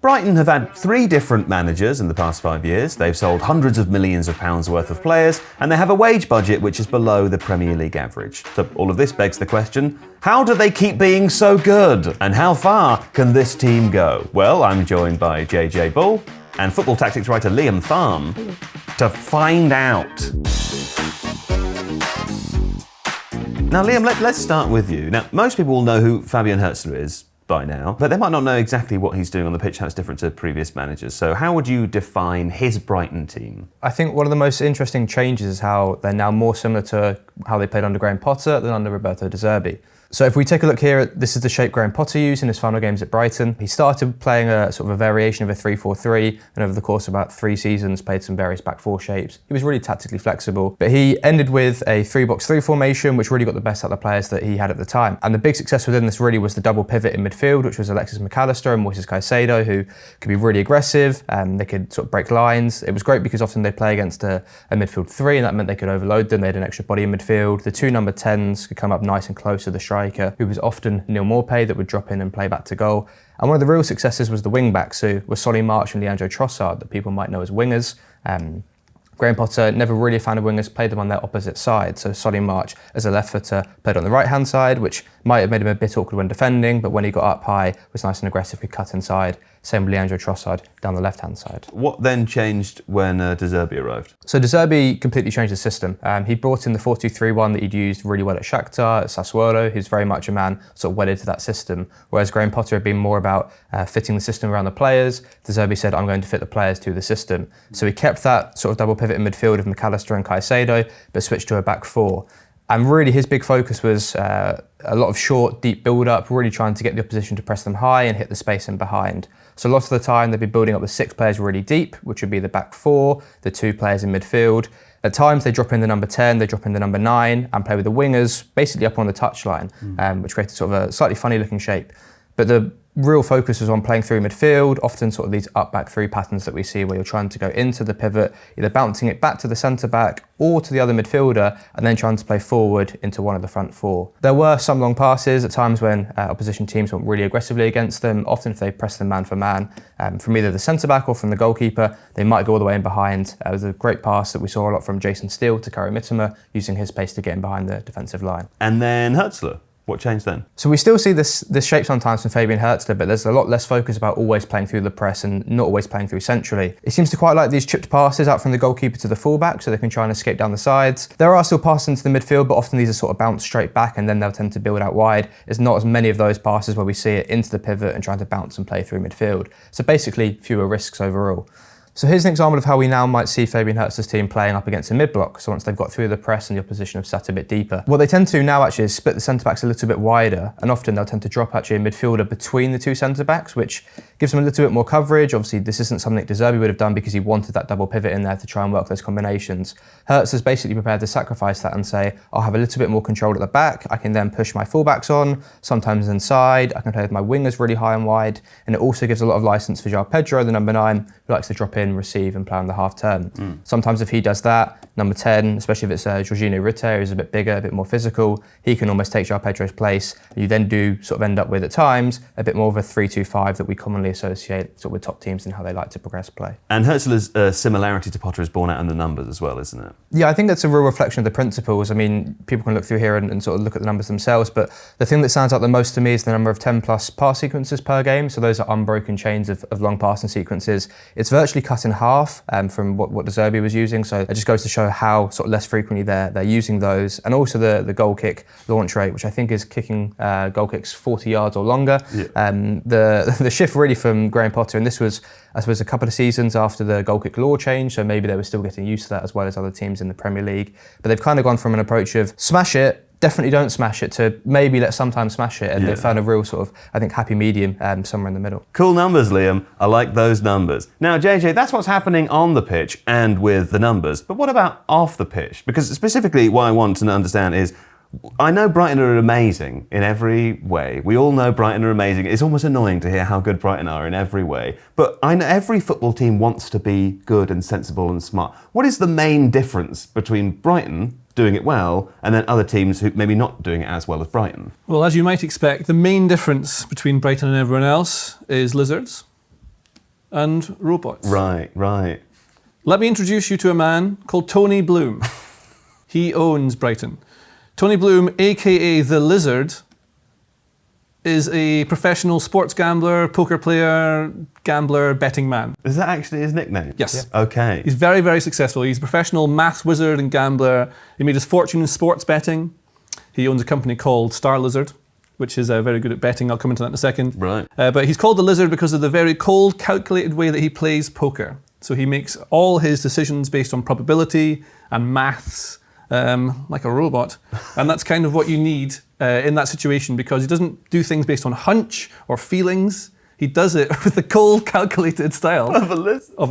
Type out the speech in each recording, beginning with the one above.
Brighton have had 3 different managers in the past 5 years. They've sold hundreds of millions of pounds worth of players, and they have a wage budget which is below the Premier League average. So all of this begs the question, how do they keep being so good? And how far can this team go? Well, I'm joined by JJ Bull and football tactics writer Liam Tharme to find out. Now Liam, let's start with you. Now, most people will know who Fabian Hürzeler is by now, but they might not know exactly what he's doing on the pitch, how it's different to previous managers. So how would you define his Brighton team? I think one of the most interesting changes is how they're now more similar to how they played under Graham Potter than under Roberto De Zerbi. So if we take a look here, this is the shape Graham Potter used in his final games at Brighton. He started playing a sort of a variation of a 3-4-3, and over the course of about 3 seasons played some various back 4 shapes. He was really tactically flexible, but he ended with a 3-box-3 formation, which really got the best out of the players that he had at the time. And the big success within this really was the double pivot in midfield, which was Alexis Mac Allister and Moises Caicedo, who could be really aggressive. They could sort of break lines. It was great because often they play against a midfield 3, and that meant they could overload them. They had an extra body in midfield. The 2 number 10s could come up nice and close to the striker, who was often Neil Maupay, that would drop in and play back to goal. And one of the real successes was the wing backs, who were Solly March and Leandro Trossard, that people might know as wingers. Graham Potter never really found wingers, played them on their opposite side. So Solly March, as a left footer, played on the right-hand side, which might have made him a bit awkward when defending, but when he got up high, was nice and aggressive, could cut inside. Same with Leandro Trossard down the left-hand side. What then changed when De Zerbi arrived? So De Zerbi completely changed the system. He brought in the 4-2-3-1 that he'd used really well at Shakhtar, at Sassuolo. He's very much a man sort of wedded to that system, whereas Graham Potter had been more about fitting the system around the players. De Zerbi said, I'm going to fit the players to the system. So he kept that sort of double pivot in midfield of Mac Allister and Caicedo, but switched to a back 4. And really his big focus was a lot of short, deep build-up, really trying to get the opposition to press them high and hit the space in behind. So lots of the time they'd be building up with 6 players really deep, which would be the back 4, the 2 players in midfield. At times they drop in the number 10, they drop in the number 9 and play with the wingers basically up on the touchline, which created sort of a slightly funny looking shape. But the real focus was on playing through midfield, often sort of these up-back 3 patterns that we see where you're trying to go into the pivot, either bouncing it back to the centre-back or to the other midfielder, and then trying to play forward into one of the front 4. There were some long passes at times when opposition teams went really aggressively against them. Often if they press them man for man, from either the centre-back or from the goalkeeper, they might go all the way in behind. It was a great pass that we saw a lot from Jason Steele to Karim Mitoma, using his pace to get in behind the defensive line. And then Hürzeler. What changed then? So we still see this shape sometimes from Fabian Hürzeler, but there's a lot less focus about always playing through the press and not always playing through centrally. He seems to quite like these chipped passes out from the goalkeeper to the fullback so they can try and escape down the sides. There are still passes into the midfield, but often these are sort of bounced straight back and then they'll tend to build out wide. There's not as many of those passes where we see it into the pivot and trying to bounce and play through midfield. So basically fewer risks overall. So here's an example of how we now might see Fabian Hürzeler's team playing up against a mid-block, so once they've got through the press and the opposition have sat a bit deeper. What they tend to do now actually is split the centre-backs a little bit wider, and often they'll tend to drop actually a midfielder between the 2 centre-backs, which gives them a little bit more coverage. Obviously this isn't something De Zerbi would have done because he wanted that double pivot in there to try and work those combinations. Hürzeler's basically prepared to sacrifice that and say, I'll have a little bit more control at the back, I can then push my fullbacks on, sometimes inside, I can play with my wingers really high and wide, and it also gives a lot of licence for João Pedro, the number 9, who likes to drop in, receive and play on the half turn. Sometimes if he does that, number 10, especially if it's Jorginho Ritter, who's a bit bigger, a bit more physical, he can almost take João Pedro's place. You then do sort of end up with, at times, a bit more of a 3-2-5 that we commonly associate sort of with top teams and how they like to progress play. And Hürzeler's similarity to Potter is borne out in the numbers as well, isn't it? Yeah, I think that's a real reflection of the principles. I mean, people can look through here and sort of look at the numbers themselves, but the thing that stands out the most to me is the number of 10+ pass sequences per game. So those are unbroken chains of long passing sequences. It's virtually cut in half from what De Zerbi was using. So it just goes to show how sort of less frequently they're using those. And also the goal kick launch rate, which I think is kicking goal kicks 40 yards or longer. Yeah. The shift really from Graham Potter, and this was, I suppose, a couple of seasons after the goal kick law change, so maybe they were still getting used to that as well as other teams in the Premier League. But they've kind of gone from an approach of smash it, definitely don't smash it, to maybe let's sometimes smash it, and they've found a real sort of, I think, happy medium somewhere in the middle. Cool numbers, Liam. I like those numbers. Now, JJ, that's what's happening on the pitch and with the numbers, but what about off the pitch? Because specifically what I want to understand is, I know Brighton are amazing in every way. We all know Brighton are amazing. It's almost annoying to hear how good Brighton are in every way. But I know every football team wants to be good and sensible and smart. What is the main difference between Brighton doing it well and then other teams who maybe not doing it as well as Brighton? Well, as you might expect, the main difference between Brighton and everyone else is lizards. and robots. Right, right. Let me introduce you to a man called Tony Bloom. He owns Brighton. Tony Bloom, aka The Lizard, is a professional sports gambler, poker player, gambler, betting man. Is that actually his nickname? Yes. Yeah. Okay. He's very, very successful. He's a professional maths wizard and gambler. He made his fortune in sports betting. He owns a company called Star Lizard, which is very good at betting. I'll come into that in a second. Right. But he's called the Lizard because of the very cold, calculated way that he plays poker. So he makes all his decisions based on probability and maths, like a robot. And that's kind of what you need in that situation, because he doesn't do things based on hunch or feelings. He does it with the cold, calculated style Of a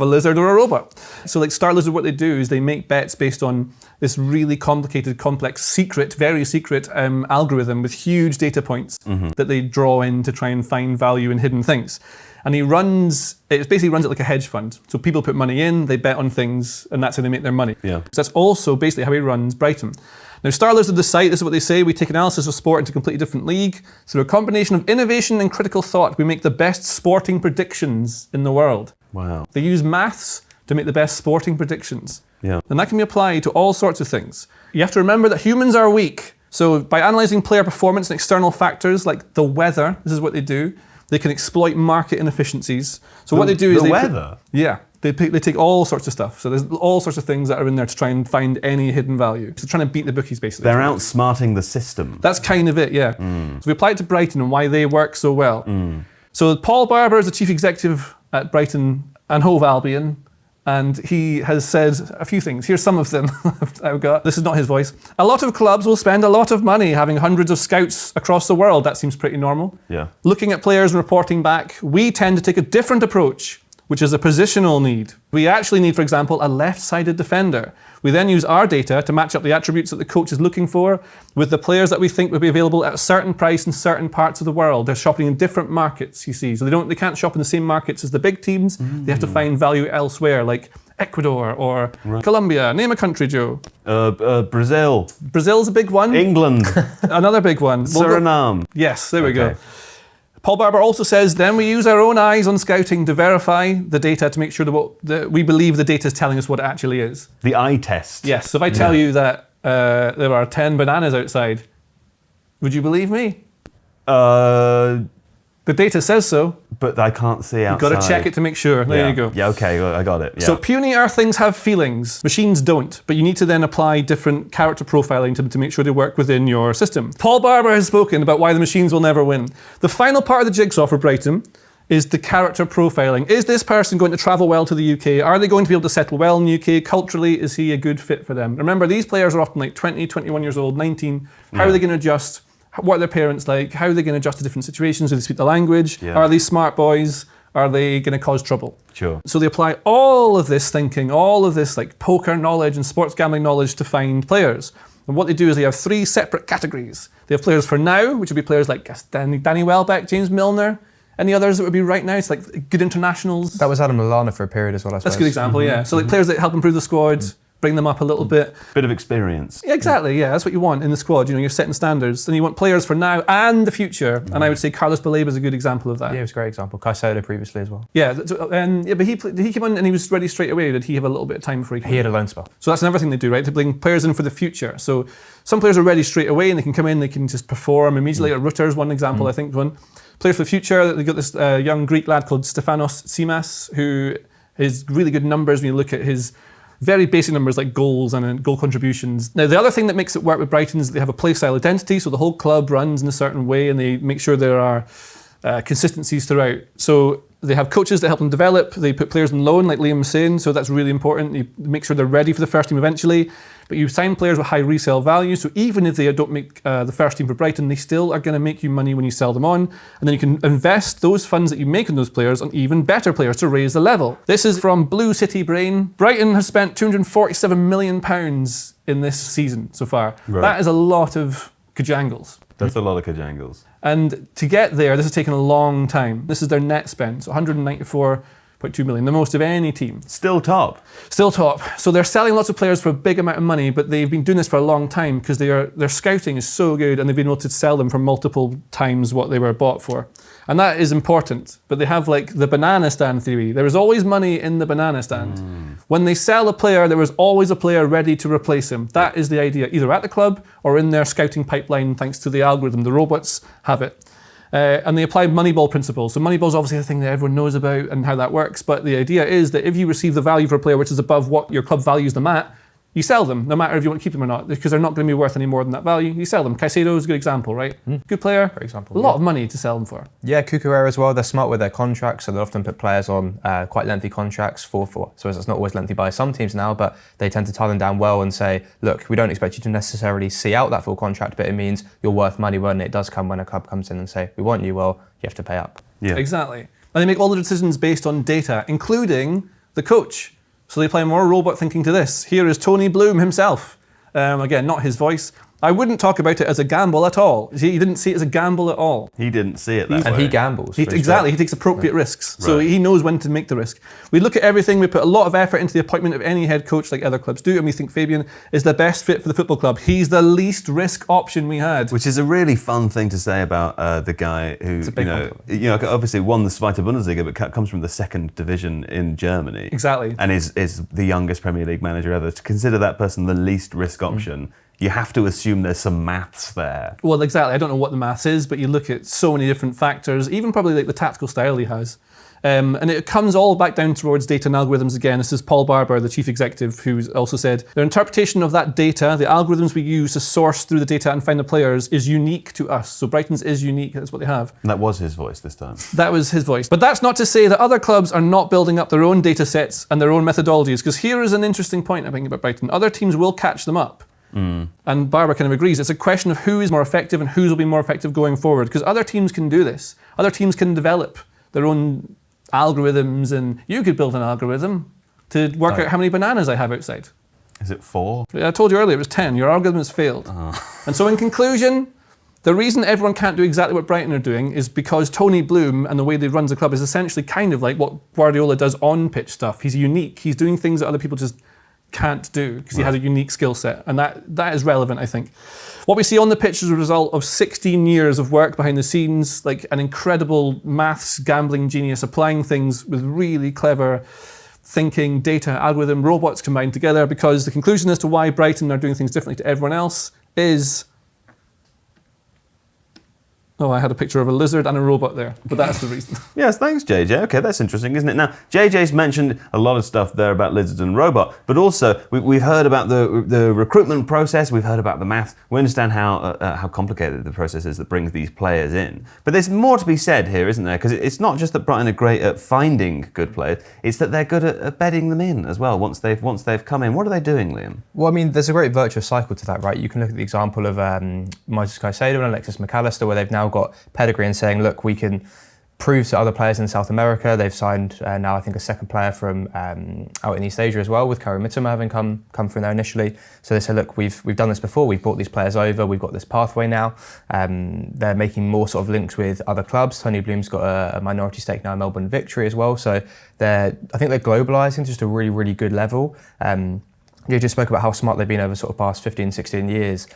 lizard. or a robot. So like Star Lizard, what they do is they make bets based on this really complicated, complex, secret, very secret algorithm with huge data points that they draw in to try and find value in hidden things. And it basically runs it like a hedge fund. So people put money in, they bet on things, and that's how they make their money. Yeah. So that's also basically how he runs Brighton. Now, Star Lizard, the site, this is what they say: we take analysis of sport into a completely different league. Through a combination of innovation and critical thought, we make the best sporting predictions in the world. Wow. They use maths to make the best sporting predictions. Yeah. And that can be applied to all sorts of things. You have to remember that humans are weak. So by analysing player performance and external factors like the weather, this is what they do, they can exploit market inefficiencies. So what they do is the weather? They take all sorts of stuff. So there's all sorts of things that are in there to try and find any hidden value. So trying to beat the bookies, basically. They're outsmarting the system. That's kind of it, yeah. So we apply it to Brighton and why they work so well. So Paul Barber is the chief executive at Brighton and Hove Albion, and he has said a few things. Here's some of them I've got. This is not his voice. A lot of clubs will spend a lot of money having hundreds of scouts across the world. That seems pretty normal. Yeah. Looking at players and reporting back, we tend to take a different approach, which is a positional need. We actually need, for example, a left-sided defender. We then use our data to match up the attributes that the coach is looking for with the players that we think would be available at a certain price in certain parts of the world. They're shopping in different markets, you see. So they can't shop in the same markets as the big teams. They have to find value elsewhere, like Ecuador or Colombia. Name a country, Joe. Brazil. Brazil's a big one. England. Another big one. Suriname. Yes, there we go. Okay. Paul Barber also says, then we use our own eyes on scouting to verify the data to make sure that we believe the data is telling us what it actually is. The eye test. Yes, so if I tell you that there are 10 bananas outside, would you believe me? The data says so. But I can't see outside. You've got to check it to make sure. There you go. Yeah, okay, I got it. Yeah. So puny earthlings have feelings. Machines don't. But you need to then apply different character profiling to them to make sure they work within your system. Paul Barber has spoken about why the machines will never win. The final part of the jigsaw for Brighton is the character profiling. Is this person going to travel well to the UK? Are they going to be able to settle well in the UK? Culturally, is he a good fit for them? Remember, these players are often like 20, 21 years old, 19. How are they going to adjust? What are their parents like? How are they going to adjust to different situations? Do they speak the language? Yeah. Are they smart boys? Are they going to cause trouble? Sure. So they apply all of this thinking, all of this like poker knowledge and sports gambling knowledge to find players. And what they do is they have 3 separate categories. They have players for now, which would be players like Danny Welbeck, James Milner. Any others that would be right now? It's like good internationals. That was Adam Lallana for a period as well, I suppose. That's a good example, yeah. So like players that help improve the squad, bring them up a little bit. Bit of experience. Yeah, exactly, yeah. That's what you want in the squad. You know, you're setting standards. And you want players for now and the future. And I would say Carlos Baleba is a good example of that. Yeah, it was a great example. Caicedo previously as well. Yeah, but he came on and he was ready straight away. Did he have a little bit of time before he came? He had a loan spell. So that's another thing they do, right? They bring players in for the future. So some players are ready straight away and they can come in, they can just perform immediately. Rutter's one example, I think, one. Players for the future, they've got this young Greek lad called Stefanos Tsimas, who is really good numbers when you look at his very basic numbers like goals and goal contributions. Now, the other thing that makes it work with Brighton is that they have a play style identity, so the whole club runs in a certain way and they make sure there are consistencies throughout. So they have coaches that help them develop. They put players on loan, like Liam was saying, so that's really important. You make sure they're ready for the first team eventually. But you sign players with high resale value, so even if they don't make the first team for Brighton, they still are going to make you money when you sell them on. And then you can invest those funds that you make on those players on even better players to raise the level. This is from Blue City Brain. Brighton has spent £247 million in this season so far. Right. That is a lot of kajangles. That's a lot of kajangles. And to get there, this has taken a long time. This is their net spend, so £194 0.2 million, the most of any team. Still top. Still top. So they're selling lots of players for a big amount of money, but they've been doing this for a long time because their scouting is so good and they've been able to sell them for multiple times what they were bought for. And that is important. But they have like the banana stand theory. There is always money in the banana stand. When they sell a player, there is always a player ready to replace him. That is the idea, either at the club or in their scouting pipeline, thanks to the algorithm. The robots have it. And they apply Moneyball principles. So Moneyball is obviously a thing that everyone knows about and how that works. But the idea is that if you receive the value for a player which is above what your club values them at, you sell them, no matter if you want to keep them or not, because they're not going to be worth any more than that value. You sell them. Caicedo is a good example, right? Good player. For example, a lot of money to sell them for. Yeah, Cucurella as well. They're smart with their contracts, so they often put players on quite lengthy contracts for. So it's not always lengthy by some teams now, but they tend to tie them down well and say, look, we don't expect you to necessarily see out that full contract, but it means you're worth money when it does come, when a club comes in and say, we want you, well, you have to pay up. Yeah. Exactly. And they make all the decisions based on data, including the coach. So they apply more robot thinking to this. Here is Tony Bloom himself. Again, not his voice. I wouldn't talk about it as a gamble at all. He didn't see it as a gamble at all. He didn't see it that way. And he gambles. Exactly, he takes appropriate risks. So he knows when to make the risk. We look at everything, we put a lot of effort into the appointment of any head coach like other clubs do, and we think Fabian is the best fit for the football club. He's the least risk option we had. Which is a really fun thing to say about the guy who, obviously won the Zweite Bundesliga, but comes from the second division in Germany. Exactly. And is the youngest Premier League manager ever. To consider that person the least risk option, you have to assume there's some maths there. Well, exactly. I don't know what the maths is, but you look at so many different factors, even probably like the tactical style he has. And it comes all back down towards data and algorithms again. This is Paul Barber, the chief executive, who's also said their interpretation of that data, the algorithms we use to source through the data and find the players, is unique to us. So Brighton's is unique. That's what they have. And that was his voice this time. That was his voice. But that's not to say that other clubs are not building up their own data sets and their own methodologies, because here is an interesting point I think about Brighton. Other teams will catch them up. And Barber kind of agrees. It's a question of who is more effective and whose will be more effective going forward, because other teams can do this. Other teams can develop their own algorithms, and you could build an algorithm to work out how many bananas I have outside. Is it 4? I told you earlier it was 10. Your algorithm has failed. And so in conclusion, the reason everyone can't do exactly what Brighton are doing is because Tony Bloom and the way they runs the club is essentially kind of like what Guardiola does on pitch stuff. He's unique. He's doing things that other people just can't do because he has a unique skill set, and that is relevant, I think. What we see on the pitch is a result of 16 years of work behind the scenes, like an incredible maths gambling genius applying things with really clever thinking, data, algorithm, robots combined together, because the conclusion as to why Brighton are doing things differently to everyone else is... Oh, I had a picture of a lizard and a robot there, but that's the reason. Yes, thanks, JJ. Okay, that's interesting, isn't it? Now, JJ's mentioned a lot of stuff there about lizards and robot, but also we've heard about the recruitment process. We've heard about the maths. We understand how complicated the process is that brings these players in. But there's more to be said here, isn't there? Because it's not just that Brighton are great at finding good players; it's that they're good at bedding them in as well. Once they've come in, what are they doing, Liam? Well, I mean, there's a great virtuous cycle to that, right? You can look at the example of Moises Caicedo and Alexis McAllister, where they've now got pedigree and saying, look, we can prove to other players in South America. They've signed now, I think, a second player from out in East Asia as well, with Karim Mitoma having come from there initially. So they said, look, we've done this before. We've brought these players over. We've got this pathway now. They're making more sort of links with other clubs. Tony Bloom's got a minority stake now in Melbourne Victory as well. So I think they're globalising to just a really, really good level. You just spoke about how smart they've been over sort of past 15, 16 years.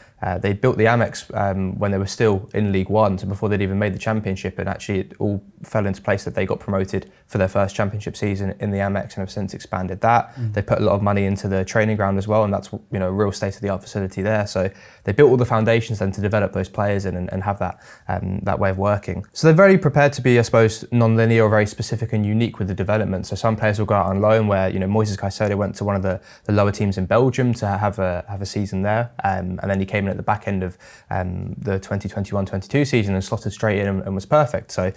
They built the Amex when they were still in League One, so before they'd even made the Championship, and actually it all fell into place that they got promoted for their first Championship season in the Amex and have since expanded that. They put a lot of money into the training ground as well, and that's a real state-of-the-art facility there. So they built all the foundations then to develop those players in and have that way of working. So they're very prepared to be, I suppose, non-linear or very specific and unique with the development. So some players will go out on loan, where Moises Caicedo went to one of the lower teams in Belgium to have a season there, and then he came in at the back end of the 2021-22 season and slotted straight in and was perfect. So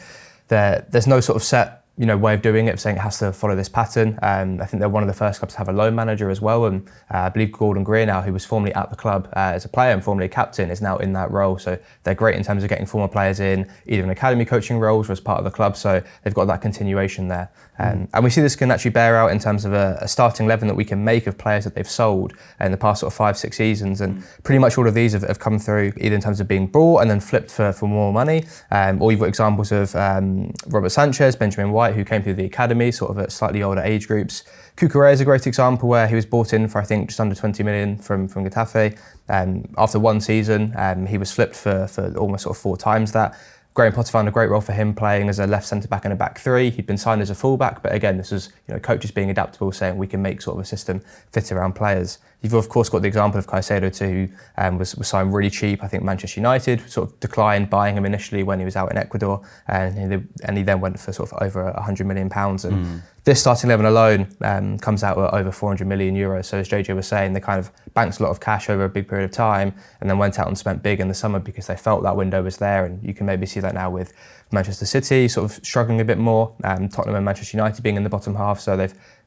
there's no sort of set way of doing it, of saying it has to follow this pattern. I think they're one of the first clubs to have a loan manager as well, and I believe Gordon Greer now, who was formerly at the club as a player and formerly a captain, is now in that role. So they're great in terms of getting former players in, either in academy coaching roles or as part of the club. So they've got that continuation there. And we see this can actually bear out in terms of a starting 11 that we can make of players that they've sold in the past sort of 5-6 seasons. And pretty much all of these have come through either in terms of being bought and then flipped for more money, or you've got examples of Robert Sanchez, Benjamin White, White, who came through the academy, sort of at slightly older age groups. Cucurella is a great example where he was bought in for, I think, just under 20 million from Getafe. After one season, he was flipped for almost sort of 4 times that. Graham Potter found a great role for him playing as a left centre-back and a back 3. He'd been signed as a full-back, but again, this was coaches being adaptable, saying we can make sort of a system fit around players. You've of course got the example of Caicedo too, who was signed really cheap. I think Manchester United sort of declined buying him initially when he was out in Ecuador, and he then went for sort of over £100 million. And this starting 11 alone comes out at over 400 million euros. So as JJ was saying, they kind of banked a lot of cash over a big period of time and then went out and spent big in the summer because they felt that window was there. And you can maybe see that now with Manchester City sort of struggling a bit more, Tottenham and Manchester United being in the bottom half. So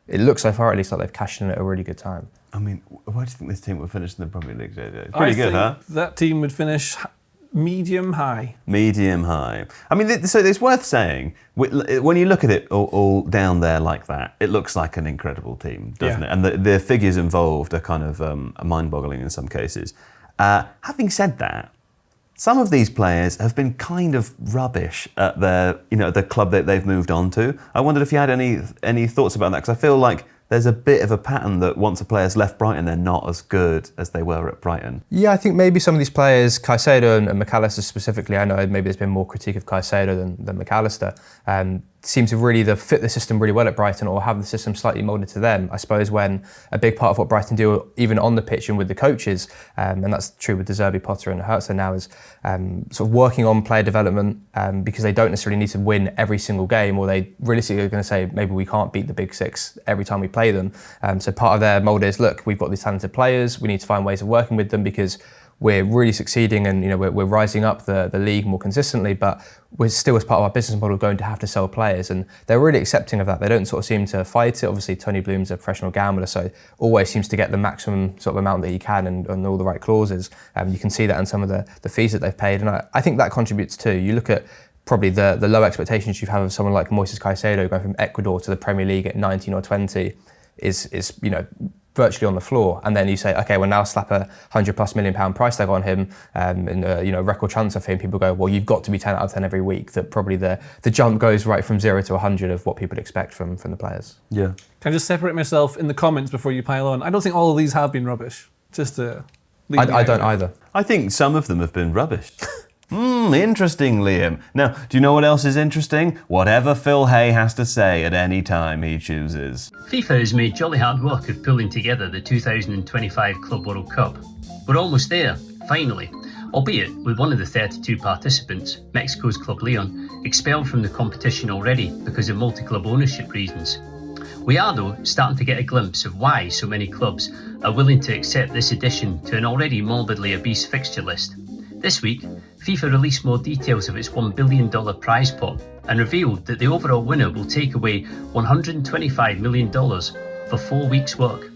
it looks so far at least like they've cashed in at a really good time. I mean, where do you think this team will finish in the Premier League, JJ? Pretty good, huh? That team would finish medium high. Medium high. I mean, so it's worth saying, when you look at it all down there like that, it looks like an incredible team, doesn't it? And the figures involved are kind of mind-boggling in some cases. Having said that, some of these players have been kind of rubbish at the club that they've moved on to. I wondered if you had any thoughts about that, because I feel like there's a bit of a pattern that once a player's left Brighton, they're not as good as they were at Brighton. Yeah, I think maybe some of these players, Caicedo and McAllister specifically, I know maybe there's been more critique of Caicedo than McAllister, seem to really fit the system really well at Brighton, or have the system slightly moulded to them. I suppose when a big part of what Brighton do, even on the pitch and with the coaches, and that's true with De Zerbi, Potter and Hertzler now, is sort of working on player development because they don't necessarily need to win every single game, or they realistically are going to say maybe we can't beat the big 6 every time we play them. So part of their mould is, look, we've got these talented players, we need to find ways of working with them because we're really succeeding and we're rising up the league more consistently, but we're still, as part of our business model, going to have to sell players, and they're really accepting of that. They don't sort of seem to fight it. Obviously, Tony Bloom's a professional gambler, so always seems to get the maximum sort of amount that he can and all the right clauses. You can see that in some of the fees that they've paid, and I think that contributes too. You look at probably the low expectations you have of someone like Moises Caicedo going from Ecuador to the Premier League at 19 or 20 is virtually on the floor, and then you say, okay, well now slap a £100+ million price tag on him, and record transfer fee, and people go, well, you've got to be 10 out of 10 every week. That probably the jump goes right from 0 to 100 of what people expect from the players. Yeah. Can I just separate myself in the comments before you pile on? I don't think all of these have been rubbish. Just to I don't either. I think some of them have been rubbish. Interesting, Liam. Now, do you know what else is interesting? Whatever Phil Hay has to say at any time he chooses. FIFA has made jolly hard work of pulling together the 2025 Club World Cup. We're almost there, finally, albeit with one of the 32 participants, Mexico's Club Leon, expelled from the competition already because of multi-club ownership reasons. We are, though, starting to get a glimpse of why so many clubs are willing to accept this addition to an already morbidly obese fixture list. This week, FIFA released more details of its $1 billion prize pot and revealed that the overall winner will take away $125 million for 4 weeks' work.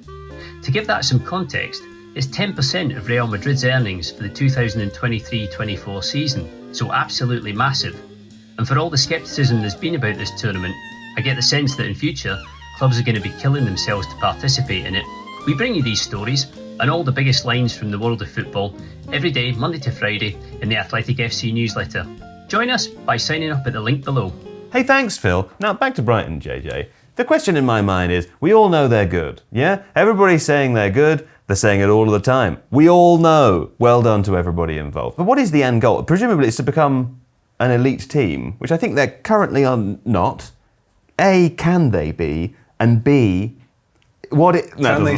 To give that some context, it's 10% of Real Madrid's earnings for the 2023-24 season, so absolutely massive. And for all the scepticism there's been about this tournament, I get the sense that in future, clubs are going to be killing themselves to participate in it. We bring you these stories and all the biggest lines from the world of football every day, Monday to Friday, in the Athletic FC newsletter. Join us by signing up at the link below. Hey, thanks, Phil. Now, back to Brighton, JJ. The question in my mind is, we all know they're good, yeah? Everybody's saying they're good. They're saying it all of the time. We all know. Well done to everybody involved. But what is the end goal? Presumably it's to become an elite team, which I think they currently are not. A, can they be? And B, Can they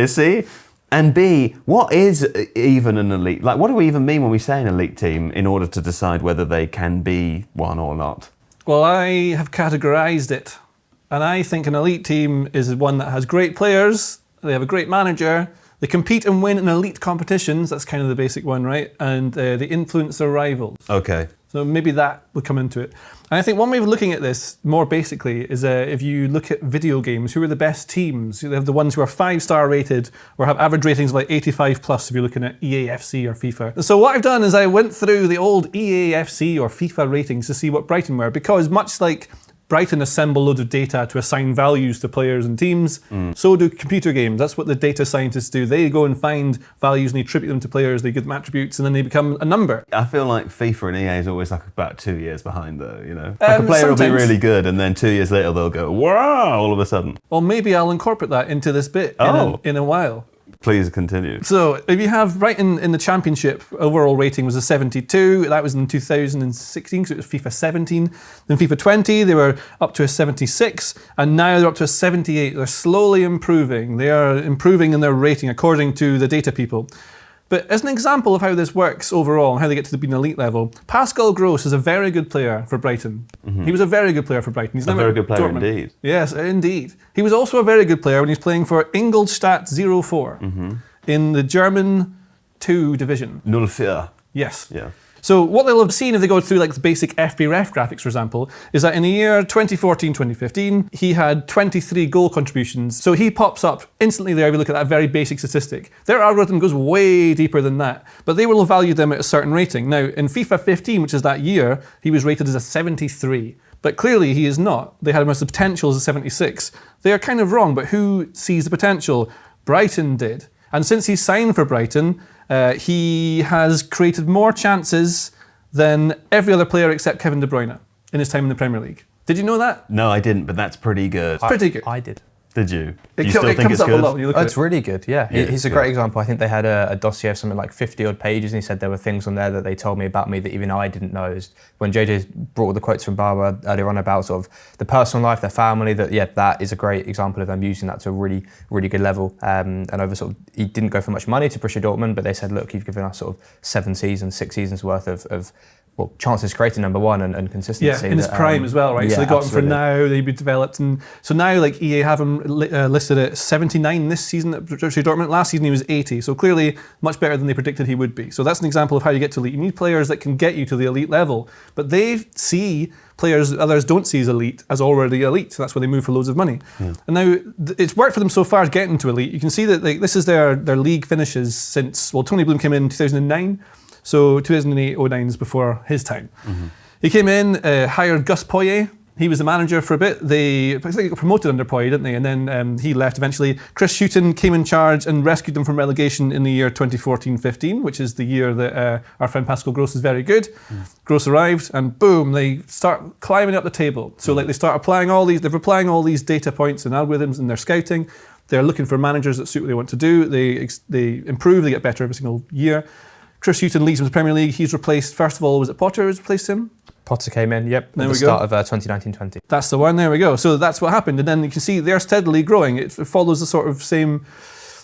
see? And B, what is even an elite? Like, what do we even mean when we say an elite team in order to decide whether they can be one or not? Well, I have categorised it, and I think an elite team is one that has great players, they have a great manager, they compete and win in elite competitions, that's kind of the basic one, right? And they influence their rivals. Okay. So maybe that will come into it. And I think one way of looking at this more basically is if you look at video games, who are the best teams? You have the ones who are 5-star rated or have average ratings of like 85+ if you're looking at EAFC or FIFA. So what I've done is I went through the old EAFC or FIFA ratings to see what Brighton were, because much like Brighton assemble loads of data to assign values to players and teams. So do computer games. That's what the data scientists do. They go and find values and they attribute them to players, they give them attributes, and then they become a number. I feel like FIFA and EA is always like about 2 years behind though, you know? Like a player will be sometimes. really good and then 2 years later they'll go, wow, all of a sudden. Well, maybe I'll incorporate that into this bit in a while. Please continue. So if you have Brighton in the Championship, overall rating was a 72. That was in 2016, so it was FIFA 17. Then FIFA 20, they were up to a 76, and now they're up to a 78. They're slowly improving. They are improving in their rating according to the data people. But as an example of how this works overall and how they get to the being elite level, Pascal Gross is a very good player for Brighton. He was a very good player for Brighton. He's A very good player Dortmund. indeed. Yes, indeed. He was also a very good player when he was playing for Ingolstadt 04 in the German 2 division. 04. Yes. Yeah. So what they'll have seen if they go through like the basic FBref graphics, for example, is that in the year 2014-2015, he had 23 goal contributions. So he pops up instantly there if you look at that very basic statistic. Their algorithm goes way deeper than that, but they will value them at a certain rating. Now, in FIFA 15, which is that year, he was rated as a 73. But clearly he is not. They had him as the potential as a 76. They are kind of wrong, but who sees the potential? Brighton did. And since he signed for Brighton, he has created more chances than every other player except Kevin De Bruyne in his time in the Premier League. Did you know that? No, I didn't, but that's pretty good. Pretty good. I did. Did you? It You still think comes it's up a good? lot when you look at It's it. really good, yeah. Yeah, He's a it's great good. example. I think they had a dossier of something like 50 odd pages, and he said there were things on there that they told me about me that even I didn't know. When JJ brought all the quotes from Barbara earlier on about sort of the personal life, their family, that is a great example of them using that to a really, really good level. And over sort of, he didn't go for much money to Borussia Dortmund, but they said, look, you've given us sort of 6 seasons worth of chances created, number one, and consistency. Yeah, in his prime as well, right? So they got him for now, they'd be developed. And so now, like, EA have him listed at 79 this season at Borussia Dortmund. Last season he was 80, so clearly much better than they predicted he would be. So that's an example of how you get to elite. You need players that can get you to the elite level, but they see players others don't see as elite as already elite. So that's why they move for loads of money. And now it's worked for them so far as getting to elite. You can see that this is their league finishes since, Tony Bloom came in 2009. So 2008-09 is before his time. He came in, hired Gus Poyet. He was the manager for a bit. I think they got promoted under Poyet, didn't they? And then he left eventually. Chris Hughton came in charge and rescued them from relegation in the year 2014-15, which is the year that our friend Pascal Gross is very good. Gross arrived, and boom, they start climbing up the table. So like they start applying they're applying all these data points and algorithms in their scouting. They're looking for managers that suit what they want to do. They improve, they get better every single year. Chris Hughton leaves from the Premier League. He's replaced, first of all, was it Potter who's replaced him? Potter came in, yep, There at we the go. start of 2019-20. That's the one, there we go. So that's what happened. And then you can see they're steadily growing. It follows the sort of same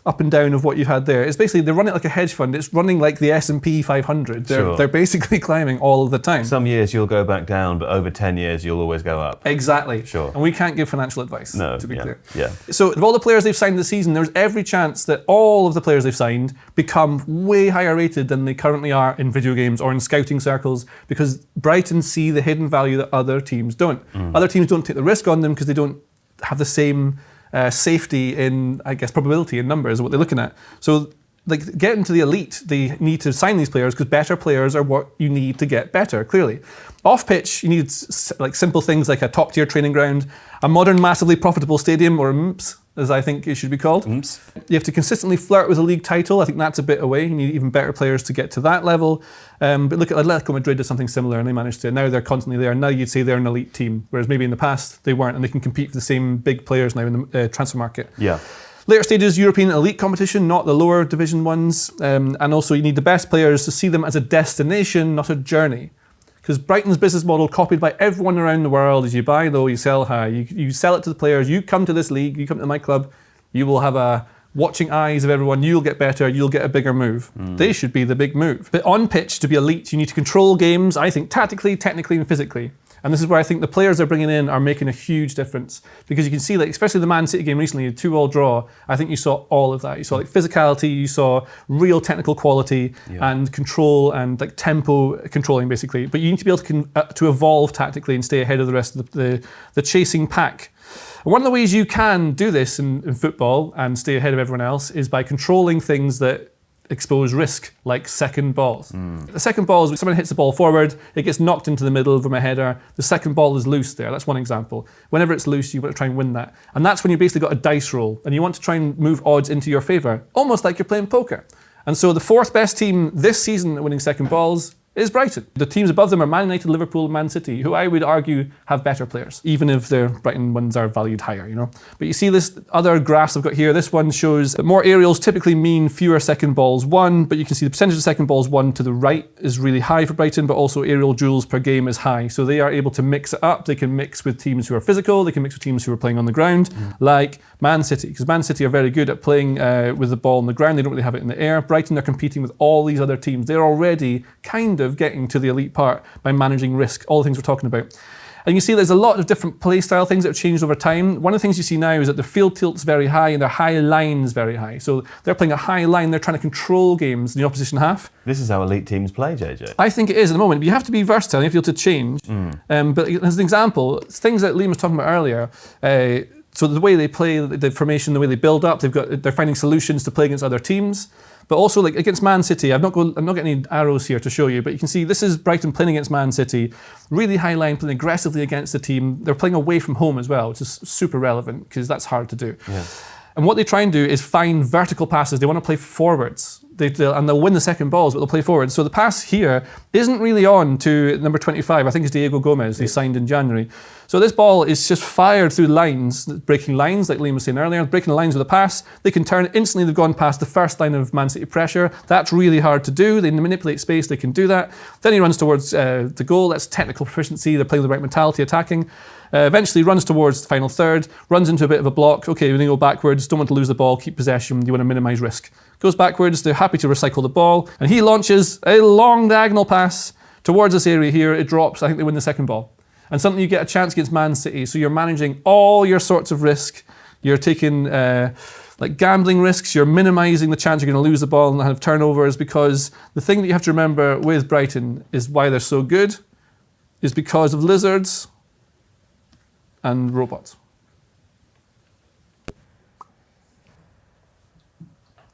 up and down of what you had there. It's basically, they run it like a hedge fund. It's running like the S&P 500. They're basically climbing all of the time. Some years you'll go back down, but over 10 years you'll always go up. Exactly. Sure. And we can't give financial advice, No, to be clear. Yeah. So of all the players they've signed this season, there's every chance that all of the players they've signed become way higher rated than they currently are in video games or in scouting circles, because Brighton see the hidden value that other teams don't. Other teams don't take the risk on them because they don't have the same safety in, I guess, probability in numbers of what they're looking at. So like getting to the elite, they need to sign these players because better players are what you need to get better, clearly. Off pitch, you need like simple things like a top tier training ground, a modern, massively profitable stadium, or MPS, as I think it should be called. Oops. You have to consistently flirt with a league title. I think that's a bit away. You need even better players to get to that level. But look at Atletico Madrid did something similar and they managed to. Now they're constantly there. Now you'd say they're an elite team, whereas maybe in the past they weren't, and they can compete for the same big players now in the transfer market. Yeah. Later stages, European elite competition, not the lower division ones. And also you need the best players to see them as a destination, not a journey. Because Brighton's business model, copied by everyone around the world, is you buy low, you sell high. You sell it to the players. You come to this league, you come to my club, you will have a watching eyes of everyone. You'll get better, you'll get a bigger move. They should be the big move. But on pitch, to be elite, you need to control games, I think, tactically, technically, and physically. And this is where I think the players they're bringing in are making a huge difference. Because you can see, like, especially the Man City game recently, a 2-2 draw, I think you saw all of that. You saw like physicality, you saw real technical quality and control and like tempo controlling, basically. But you need to be able to evolve tactically and stay ahead of the rest of the chasing pack. And one of the ways you can do this in football and stay ahead of everyone else is by controlling things that expose risk, like second balls. The second ball is when someone hits the ball forward, it gets knocked into the middle from a header. The second ball is loose there. That's one example. Whenever it's loose, you want to try and win that. And that's when you basically got a dice roll, and you want to try and move odds into your favour, almost like you're playing poker. And so the fourth best team this season at winning second balls is Brighton. The teams above them are Man United, Liverpool, Man City, who I would argue have better players, even if their Brighton ones are valued higher, you know. But you see this other graphs I've got here. This one shows that more aerials typically mean fewer second balls won, but you can see the percentage of second balls won to the right is really high for Brighton, but also aerial duels per game is high. So they are able to mix it up. They can mix with teams who are physical. They can mix with teams who are playing on the ground, like Man City, because Man City are very good at playing with the ball on the ground. They don't really have it in the air. Brighton are competing with all these other teams. They're already kind of getting to the elite part by managing risk, all the things we're talking about. And you see there's a lot of different play style things that have changed over time. One of the things you see now is that the field tilt's very high and their high line's very high. So they're playing a high line, they're trying to control games in the opposition half. This is how elite teams play, JJ. I think it is at the moment. But you have to be versatile, you have to be able to change. But as an example, things that Liam was talking about earlier, so the way they play, the formation, the way they build up, they're finding solutions to play against other teams. But also, like against Man City, I'm not getting any arrows here to show you, but you can see this is Brighton playing against Man City, really high line, playing aggressively against the team. They're playing away from home as well, which is super relevant because that's hard to do. Yeah. And what they try and do is find vertical passes. They want to play forwards. They'll win the second balls, but they'll play forwards. So the pass here isn't really on to number 25. I think it's Diego Gomez. They signed in January. So this ball is just fired through lines, breaking lines, like Liam was saying earlier, breaking lines with a pass. They can turn instantly. They've gone past the first line of Man City pressure. That's really hard to do. They manipulate space. They can do that. Then he runs towards the goal. That's technical proficiency. They're playing with the right mentality, attacking. Eventually runs towards the final third, runs into a bit of a block. Okay, when they go backwards, don't want to lose the ball, keep possession, you want to minimise risk. Goes backwards, they're happy to recycle the ball, and he launches a long diagonal pass towards this area here. It drops, I think they win the second ball. And suddenly you get a chance against Man City, so you're managing all your sorts of risk. You're taking like gambling risks, you're minimising the chance you're going to lose the ball and have turnovers, because the thing that you have to remember with Brighton is why they're so good is because of lizards and robots.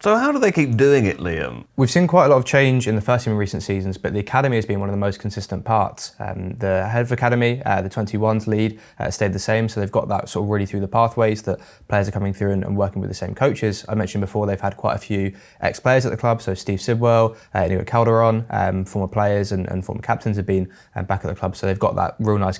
So how do they keep doing it, Liam? We've seen quite a lot of change in the first team in recent seasons, but the academy has been one of the most consistent parts. The head of academy, the 21s lead, stayed the same, so they've got that sort of really through the pathways that players are coming through and working with the same coaches. I mentioned before they've had quite a few ex-players at the club, so Steve Sidwell, Inigo Calderon, former players and former captains have been back at the club, so they've got that real nice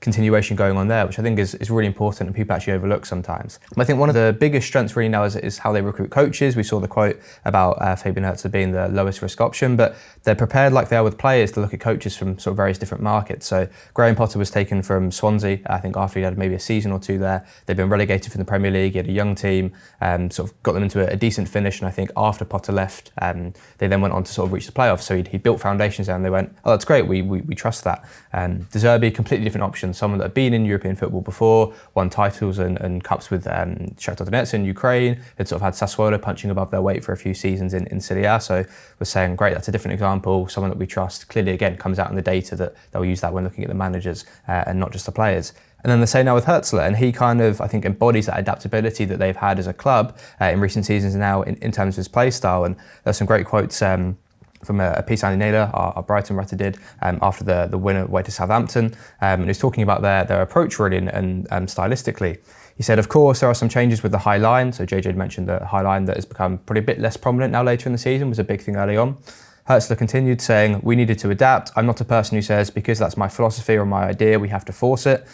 continuation going on there, which I think is really important and people actually overlook sometimes. I think one of the biggest strengths really now is how they recruit coaches. We saw the quote about Fabian Hertz being the lowest risk option, but they're prepared like they are with players to look at coaches from sort of various different markets. So Graham Potter was taken from Swansea, I think after he had maybe a season or two there. They've been relegated from the Premier League. He had a young team, sort of got them into a decent finish, and I think after Potter left, they then went on to sort of reach the playoffs. So he built foundations there and they went, oh, that's great, we trust that. De Zerbi, completely different option. Someone that had been in European football before, won titles and cups with Shakhtar Donetsk in Ukraine, had sort of had Sassuolo punching above their weight for a few seasons in Serie A, so we're saying, great, that's a different example, someone that we trust. Clearly, again, comes out in the data that they'll use that when looking at the managers and not just the players. And then the same now with Hertzler, and he kind of, I think, embodies that adaptability that they've had as a club in recent seasons now in terms of his play style. And there's some great quotes from a piece Andy Naylor, our Brighton writer, did after the win away to Southampton, and he was talking about their approach really and stylistically. He said, of course, there are some changes with the high line. So JJ had mentioned the high line that has become probably a bit less prominent now later in the season, was a big thing early on. Hertzler continued saying, we needed to adapt. I'm not a person who says, because that's my philosophy or my idea, we have to force it.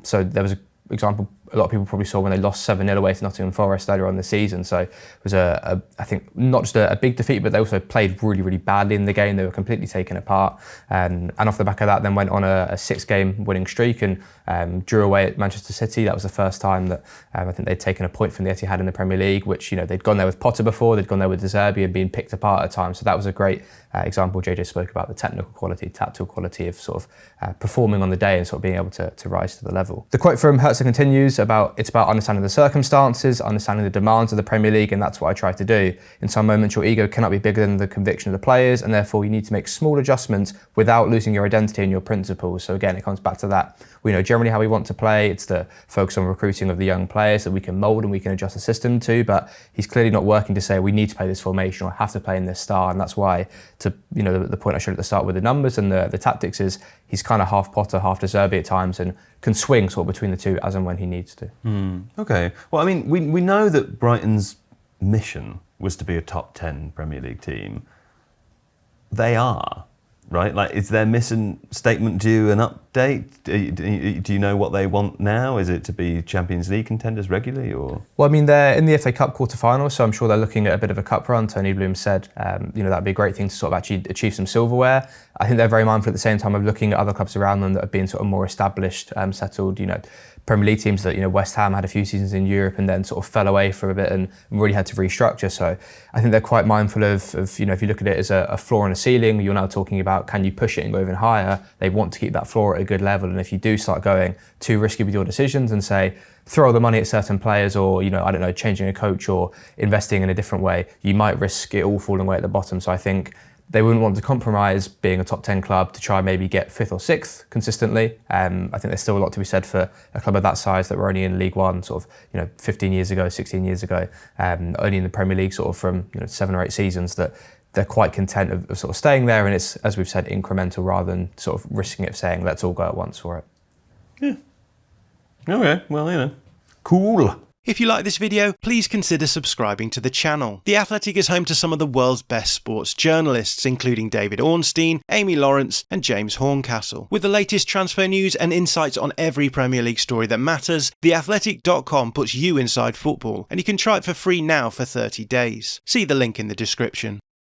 So there was an example a lot of people probably saw when they lost 7-0 away to Nottingham Forest earlier on the season. So it was I think not just a big defeat, but they also played really, really badly in the game. They were completely taken apart. And off the back of that, then went on a 6-game winning streak and drew away at Manchester City. That was the first time that I think they'd taken a point from the Etihad in the Premier League, which, you know, they'd gone there with Potter before, they'd gone there with De Zerbi and been picked apart at times. So that was a great example. JJ spoke about the technical quality, tactical quality of sort of performing on the day and sort of being able to rise to the level. The quote from Hertz continues about, it's about understanding the circumstances, understanding the demands of the Premier League, and that's what I try to do. In some moments, your ego cannot be bigger than the conviction of the players, and therefore you need to make small adjustments without losing your identity and your principles. So again, it comes back to that. We know generally how we want to play. It's the focus on recruiting of the young players that we can mould and we can adjust the system to, but he's clearly not working to say we need to play this formation or have to play in this style, and that's why, to the point I showed at the start with the numbers and the tactics is he's kind of half Potter, half De Zerbi at times, and can swing sort of between the two as and when he needs to. Okay. Well, I mean, we know that Brighton's mission was to be a top 10 Premier League team. They are, right? Like, is their mission statement due an update? Do you know what they want now? Is it to be Champions League contenders regularly, or? Well, I mean, they're in the FA Cup quarter-finals, so I'm sure they're looking at a bit of a cup run. Tony Bloom said, that'd be a great thing to sort of actually achieve some silverware. I think they're very mindful at the same time of looking at other clubs around them that have been sort of more established, settled, Premier League teams that, West Ham had a few seasons in Europe and then sort of fell away for a bit and really had to restructure. So I think they're quite mindful of if you look at it as a floor and a ceiling, you're now talking about can you push it and go even higher? They want to keep that floor at a good level. And if you do start going too risky with your decisions and say, throw the money at certain players or, changing a coach or investing in a different way, you might risk it all falling away at the bottom. So I think they wouldn't want to compromise being a top 10 club to try maybe get 5th or 6th consistently. I think there's still a lot to be said for a club of that size that were only in League One sort of 15 years ago, 16 years ago, only in the Premier League sort of from 7 or 8 seasons, that they're quite content of sort of staying there, and it's, as we've said, incremental rather than sort of risking it, saying let's all go at once for it. Yeah. Okay, well, cool. If you like this video, please consider subscribing to the channel. The Athletic is home to some of the world's best sports journalists, including David Ornstein, Amy Lawrence and James Horncastle. With the latest transfer news and insights on every Premier League story that matters, theathletic.com puts you inside football, and you can try it for free now for 30 days. See the link in the description.